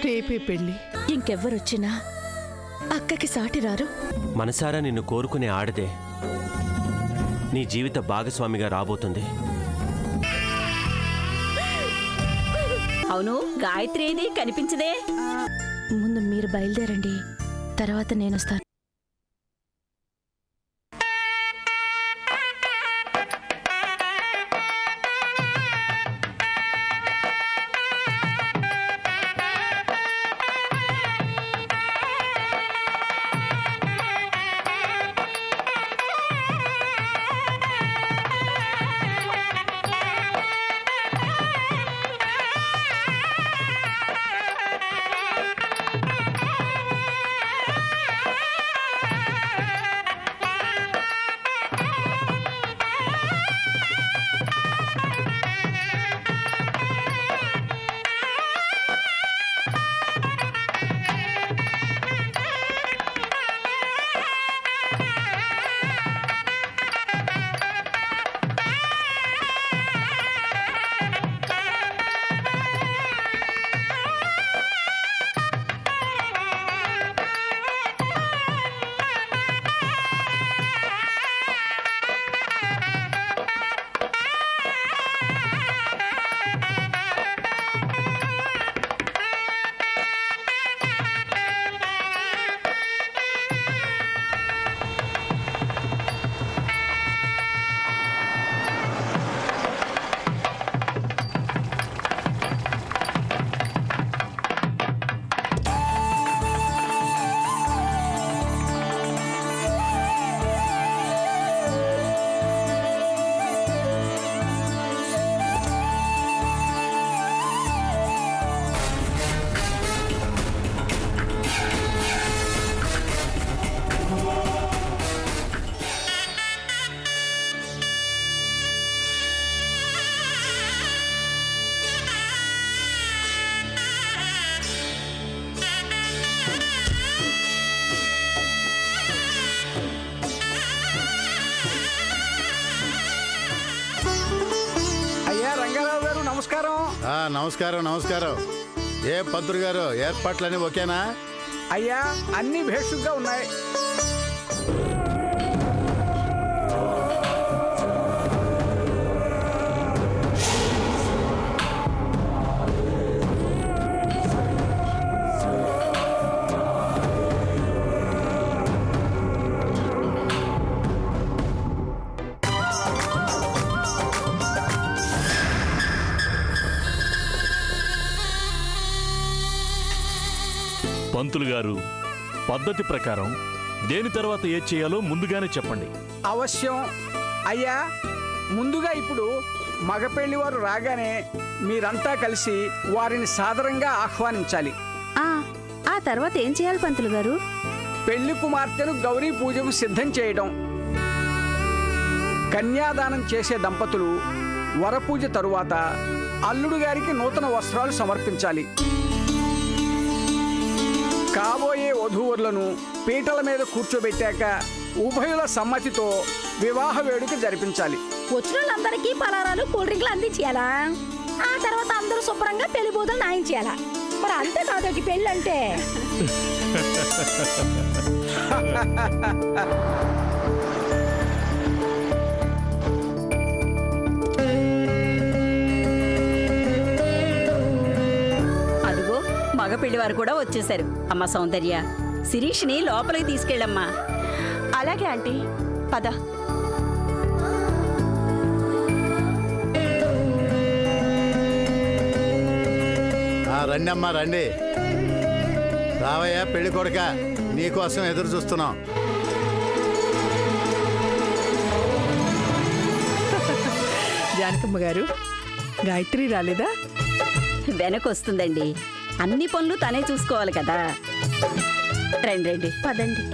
రేపే పెళ్లి. ఇంకెవ్వరొచ్చినా అక్కకి సాటి రారు. మనసారా నిన్ను కోరుకునే ఆడదే నీ జీవిత భాగస్వామిగా రాబోతుంది. అవును, గాయత్రి ఏది కనిపించదే? ముందు మీరు బయలుదేరండి, తర్వాత నేనొస్తాను. నమస్కారం. నమస్కారం. ఏ పంతులు గారు, ఏర్పాట్లన్నీ ఓకేనా? అయ్యా, అన్ని భేషుగ్గా ఉన్నాయి. పంతులు గారు, పద్ధతి ప్రకారం దేని తర్వాత ఏం చేయాలో ముందుగానే చెప్పండి. అవశ్యం అయ్యా. ముందుగా ఇప్పుడు మగపెళ్లి వారు రాగానే మీరంతా కలిసి వారిని సాదరంగా ఆహ్వానించాలి. ఆ తర్వాత ఏం చేయాలి పంతులు గారు? పెళ్లి కుమార్తెను గౌరీ పూజకు సిద్ధం చేయడం. కన్యాదానం చేసే దంపతులు వరపూజ తరువాత అల్లుడు గారికి నూతన వస్త్రాలు సమర్పించాలి. కాబోయే వధూవరులను పీటల మీద కూర్చోబెట్టాక ఉభయుల సమ్మతితో వివాహ వేడుక జరిపించాలి. వచ్చిన వాళ్ళందరికీ పలారాలు కూల్ డ్రింక్లు అందించేయాలా? ఆ తర్వాత అందరూ శుభ్రంగా పెళ్లి బోధలు నాయించేయాలా? మరి అంతే కాదు పెళ్ళి అంటే. అదిగో మగపెళ్లి వారు కూడా వచ్చేశారు. అమ్మ సౌందర్య, శిరీష్ని లోపలికి తీసుకెళ్ళమ్మా. అలాగే ఆంటీ, పద. రండి అమ్మా, రండి. రావయ్యా పెళ్లి కొడుక, నీకోసం ఎదురు చూస్తున్నాం. జానకమ్మ గారు, గాయత్రి రాలేదా? వెనకొస్తుందండి, అన్ని పనులు తనే చూసుకోవాలి కదా. రండి రండి, పదండి.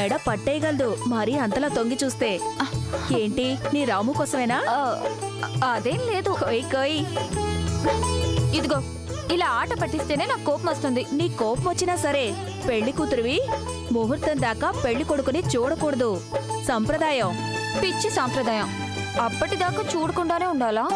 మెడ పట్టేయగలదు మరి అంతలా తొంగి చూస్తే. ఏంటి నీ రాము కోసమేనా? అదేం లేదు. కోయ్ కోయ్. ఇదిగో ఇలా ఆట పట్టిస్తేనే నాకు కోపం వస్తుంది. నీ కోపం వచ్చినా సరే పెళ్లి కూతురువి ముహూర్తం దాకా పెళ్లి కొడుకుని చూడకూడదు, సంప్రదాయం. పిచ్చి సాంప్రదాయం. అప్పటిదాకా చూడకుండానే ఉండాలా?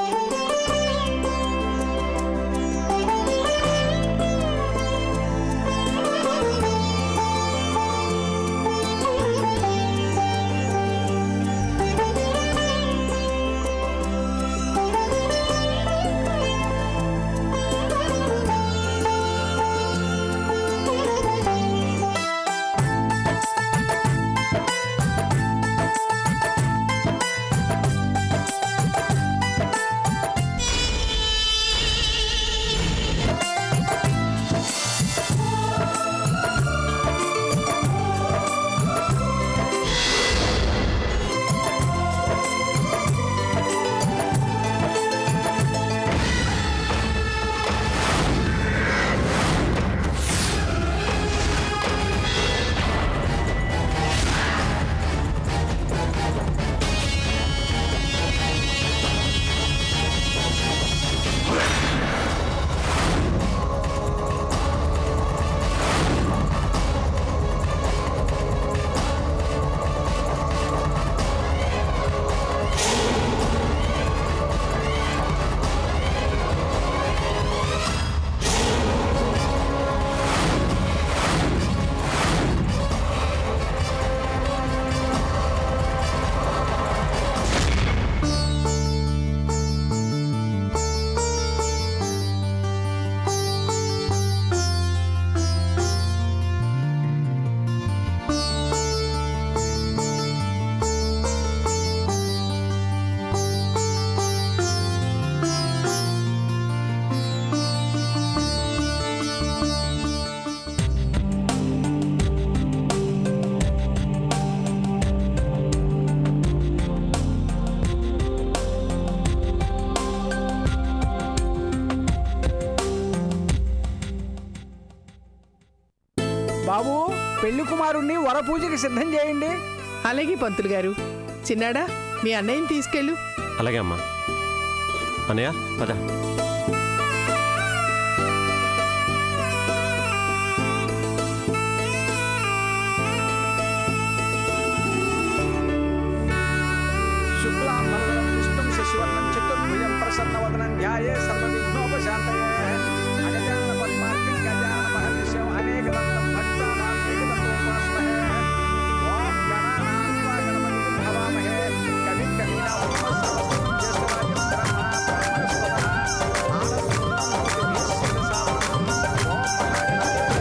బాబు, పెళ్లి కుమారుణ్ణి వరపూజకి సిద్ధం చేయండి. అలాగే పంతులు గారు. చిన్నాడా మీ అన్నయ్యని తీసుకెళ్ళు. అలాగే అమ్మా. అన్నయ్య పద. శుక్లాం వరదరం విష్ణుం శశివర్ణం చతుర్భుజం ప్రసన్నవదనం ధ్యాయే సర్వవిఘ్నోపశాంతయే. అగజానన పద్మార్కం గజానన మహర్నిశం అనేకదంతం భక్తానాం ఏకదంతోపాస్మహే. ఓం గణానాం త్వా గణపతిం భవామహే. కవిం కవీనాముపమశ్రవస్తమం జ్యేష్ఠరాజం బ్రహ్మణా బ్రహ్మణస్పతః ఆనశృణ్వం నోతిభిः శిరసావనం. ఓం మహాగణాధిపతయే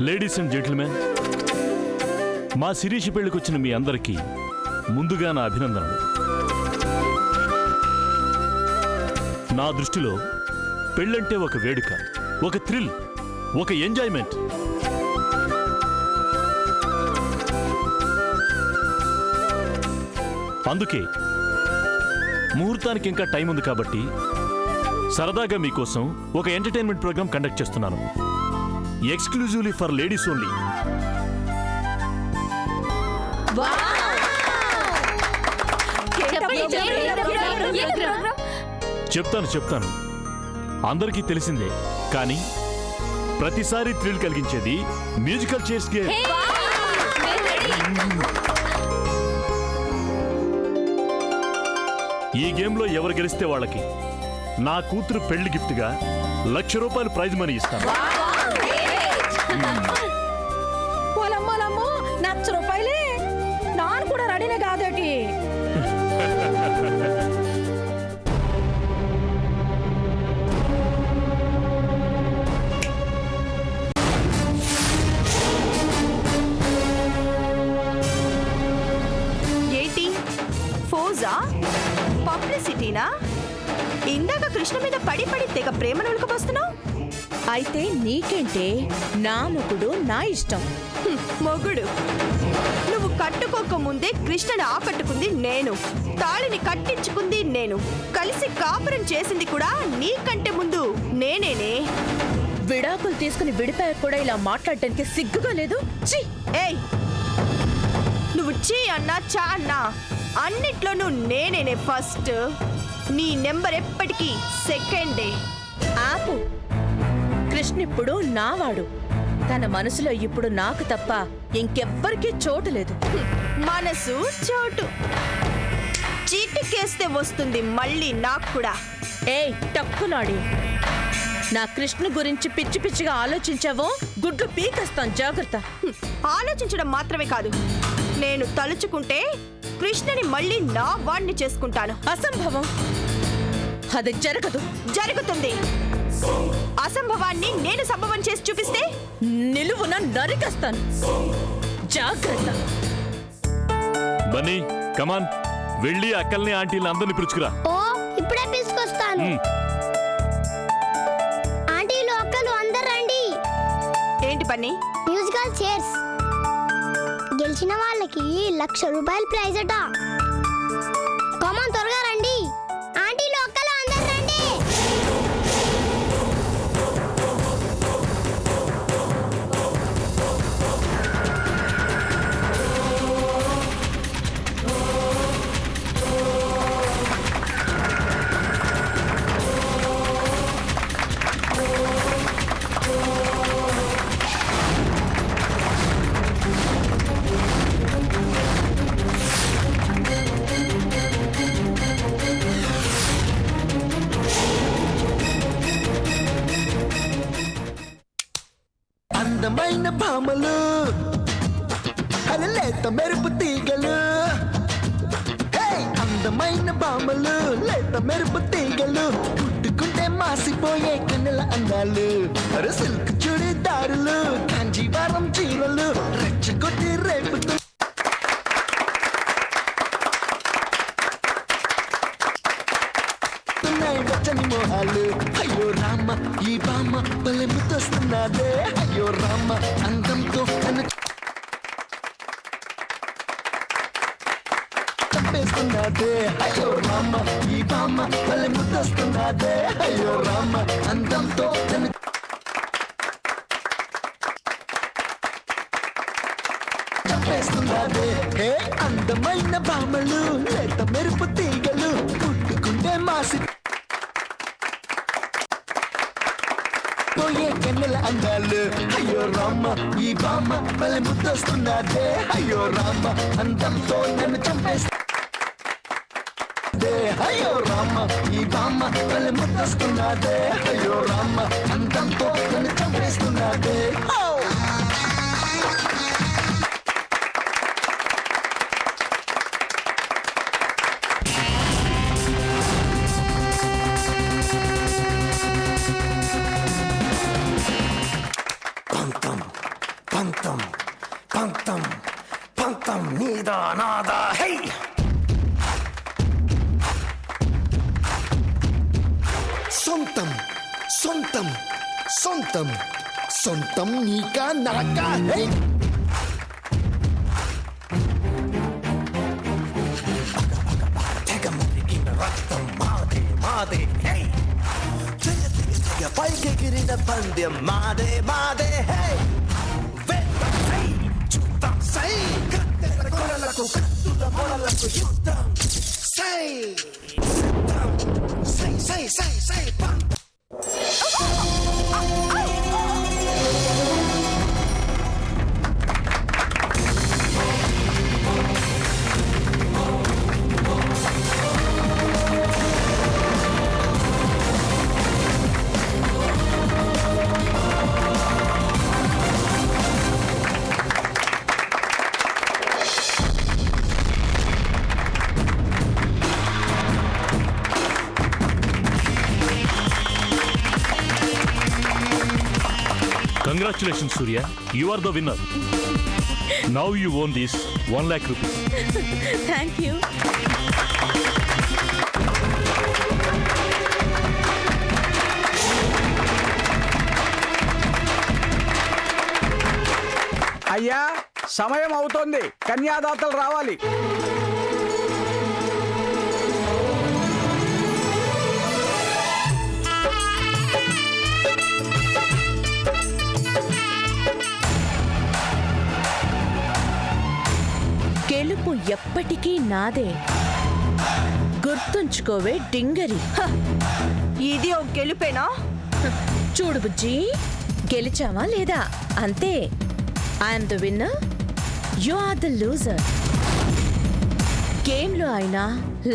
లేడీస్ అండ్ జెంటిల్మెన్, మా శిరీష్ పెళ్లికొచ్చిన మీ అందరికీ ముందుగా నా అభినందనలు. నా దృష్టిలో పెళ్ళంటే ఒక వేడుక, ఒక థ్రిల్, ఒక ఎంజాయ్మెంట్. అందుకే ముహూర్తానికి ఇంకా టైం ఉంది కాబట్టి సరదాగా మీకోసం ఒక ఎంటర్టైన్మెంట్ ప్రోగ్రామ్ కండక్ట్ చేస్తున్నాను. Exclusively for ladies only. చెప్తాను అందరికీ తెలిసిందే, కానీ ప్రతిసారి థ్రిల్ కలిగించేది మ్యూజికల్ చైర్స్ గేమ్. ఈ గేమ్లో ఎవరు గెలిస్తే వాళ్ళకి నా కూతురు పెళ్లి గిఫ్ట్గా ₹1,00,000 ప్రైజ్ మనీ ఇస్తాను. పొలమ్మలమ్మో ₹1,00,000 నాను కూడా రెడీనే కాదేటి. ఏంటి ఫోజా పబ్లిసిటీనా? ఇందాక కృష్ణ మీద పడి పడి తెగ ప్రేమను ఉలకబోస్తున్నావు. అయితే నీకేంటే నా మొగుడు నా ఇష్టం. మొగుడు నువ్వు కట్టుకోక ముందే కృష్ణని ఆకట్టుకుంది నేను, తాళిని కట్టించుకుంది నేను, కలిసి కాపురం చేసింది కూడా నీకంటే ముందు నేనేనే. విడాకులు తీసుకుని విడిపోయాక కూడా ఇలా మాట్లాడటానికి సిగ్గుగా లేదు? ఛీ! ఏయ్, నువ్వు చీ అన్నా చా అన్నా అన్నిట్లోనూ నేనేనే ఫస్ట్. నీ నెంబర్ ఎప్పటికీ సెకండే. ఆపు. కృష్ణ ఇప్పుడు నావాడు. తన మనసులో ఇప్పుడు నాకు తప్ప ఇంకెవ్వరికీ చోటు లేదు. మనసు చోటు చీటికేస్తే వస్తుంది మళ్ళీ నాకు కూడా. ఏయ్ టక్కులాడి, నా కృష్ణ గురించి పిచ్చి పిచ్చిగా ఆలోచించావో గుడ్లు పీకేస్తాను, జాగ్రత్త. ఆలోచించడం మాత్రమే కాదు, నేను తలుచుకుంటే కృష్ణని మళ్ళీ నా వాణ్ణి చేసుకుంటాను. అసంభవం. అది జరగదు. జరుగుతుంది. అసంభవాన్ని నేను సంభవం చేసి చూపిస్తే నిలువున నరికేస్తాను, జాగ్రత్త. బన్నీ కమాన్, వెళ్ళి అక్కల్ని ఆంటీని అందరిని పిలుచుకురా. ఓ ఇప్పుడే తీసుకొస్తాను. ఆంటీలు అక్కలు అందరు రండి. ఏంటి పని? మ్యూజికల్ చైర్స్ గెలిచిన వాళ్ళకి ₹1,00,000 ప్రైజ్ అట. కమాన్ త్వరగా రండి. ఆంటీలు అక్కలు అందరు రండి. అందమైన భామలు, లేత మెరుపు తీగలు. అందమైన భామలు, లేత మెరుపు తీగలు, పుట్టుకుంటే మాసిపోయే కన్నెల అందాలు. సిల్క్ చుడిదారులు, కాంజీవరం చీరలు, రెచ్చగొట్టి రేపుతూ వచ్చని మోహాలు. అయ్యో రామ, ఈ బామ్మ భలే ముద్దొస్తున్నాదే. అయ్యో రామ, అందంతో నన్ను చంపేస్తున్నాదే. అయ్యో రామ, ఈ బామ్మ భలే ముద్దొస్తున్నాదే. అయ్యో రామ, అందంతో నన్ను చంపేస్తున్నాదే. హే అందమైన భామలు, లేత మెరుపు తీగలు, పుట్టుకుంటే మాసి పోయే కన్నెల అందాలు. అయ్యో రామ, ఈ బామ్మ భలే ముద్దొస్తున్నాదే. అయ్యో రామ, అందంతో నన్ను చంపేస్తే. అయ్యో రామ, ఈ బామ్మ భలే ముద్దొస్తున్నాదే. అయ్యో రామ, అందంతో నన్ను చంపేస్తున్నాదే. పంతం పంతం పంతం నీదా నాదా. హై సొంతం సొంతం సొంతం సొంతం నీకా నాకా. హై తెగ మరిగిన రక్తం మాదే మాదే. హై పైకి గిరిన పందెం మాదే మాదే. హై సై కత్తెర కొరలకు కత్తుల మొరలకు యుద్ధం. సై సై సై సై సై పంత. Congratulation Surya, you are the winner. Now you own this 1 lakh rupees. Thank you. అయ్యా, సమయం అవుతోంది, కన్యాదాతలు రావాలి. గెలుపు ఎప్పటికీ నాదే, గుర్తుంచుకోవే డింగరి. ఇది ఒక గెలుపేనా? చూడు బుజ్జి, గెలిచావా లేదా అంతే. I'm the winner, you are the loser. గేమ్లో అయినా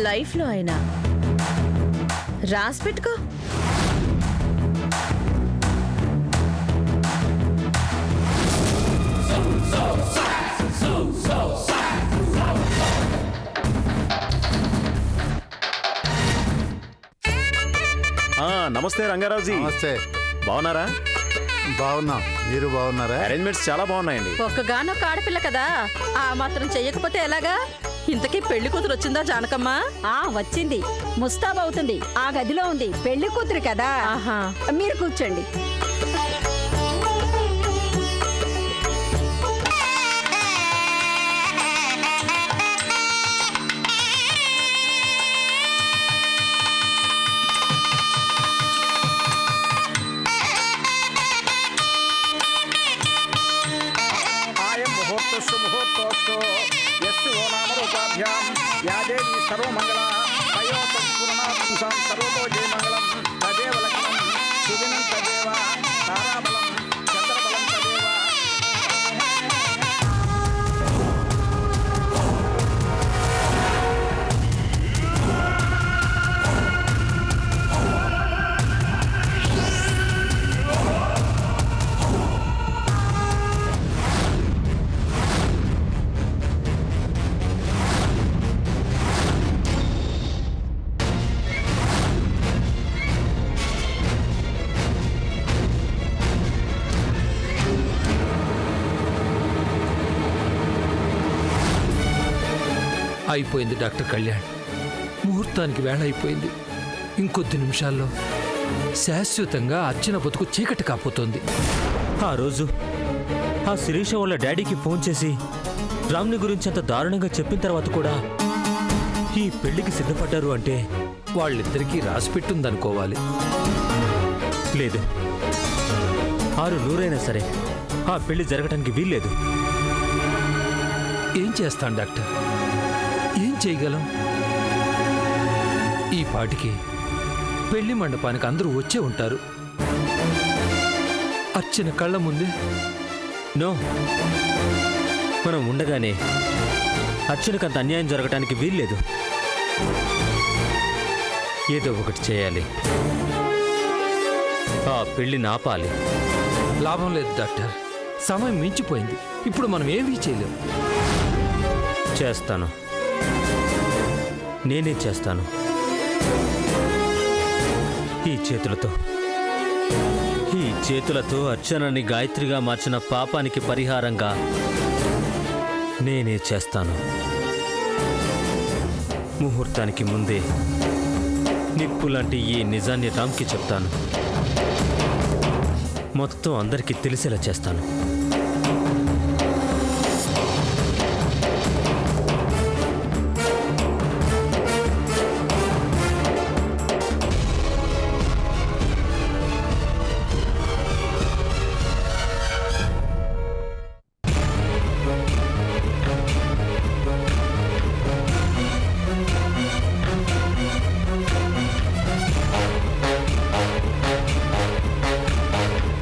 లైఫ్లో అయినా రాసి పెట్టుకో. నమస్తే రంగారావుజీ. నమస్తే. బాగున్నారా? బాగున్నాం, మీరు బాగున్నారా? అరేంజ్మెంట్స్ చాలా బాగున్నాయండి. ఒక్కగానొక్క ఆడపిల్ల కదా, ఆ మాత్రం చెయ్యకపోతే ఎలాగా? ఇంతకీ పెళ్లి కూతురు వచ్చిందా జానకమ్మ? వచ్చింది, ముస్తాబవుతుంది, ఆ గదిలో ఉంది. పెళ్లి కూతురు కదా. మీరు కూర్చోండి. ముహూర్తోస్తు యస్సు నామరూపాభ్యాం యా దేవి సర్వమంగళ పయోతం పూర్ణాంసం సర్వతో జయమంగళం తదేవ లగ్నం సుదినం తదేవ తారాబలం చంద్రబలం తదేవ. అయిపోయింది డాక్టర్ కళ్యాణ్, ముహూర్తానికి వేళ అయిపోయింది. ఇంకొద్ది నిమిషాల్లో శాశ్వతంగా అర్చన బతుకు చీకటి కాపోతుంది. ఆ రోజు ఆ శిరీష వాళ్ళ డాడీకి ఫోన్ చేసి రామ్ని గురించి అంత దారుణంగా చెప్పిన తర్వాత కూడా ఈ పెళ్లికి సిద్ధపడ్డారు అంటే వాళ్ళిద్దరికీ రాసిపెట్టుందనుకోవాలి. లేదు, 600 సరే ఆ పెళ్లి జరగటానికి వీల్లేదు. ఏం చేస్తాం డాక్టర్, ఏం చేయగలం? ఈ పాటికి పెళ్లి మండపానికి అందరూ వచ్చే ఉంటారు. అర్చన కళ్ళ ముందే. నో, మనం ఉండగానే అర్చనకు అంత అన్యాయం జరగటానికి వీల్లేదు. ఏదో ఒకటి చేయాలి, ఆ పెళ్లిని ఆపాలి. లాభం లేదు డాక్టర్, సమయం మించిపోయింది. ఇప్పుడు మనం ఏమీ చేయలేం. చేస్తాను, నేనే చేస్తాను. ఈ చేతులతో అర్చనని గాయత్రిగా మార్చిన పాపానికి పరిహారంగా నేనే చేస్తాను. ముహూర్తానికి ముందే నిప్పు లాంటి ఈ నిజాన్ని రామ్కి చెప్తాను. మొత్తం అందరికీ తెలిసేలా చేస్తాను.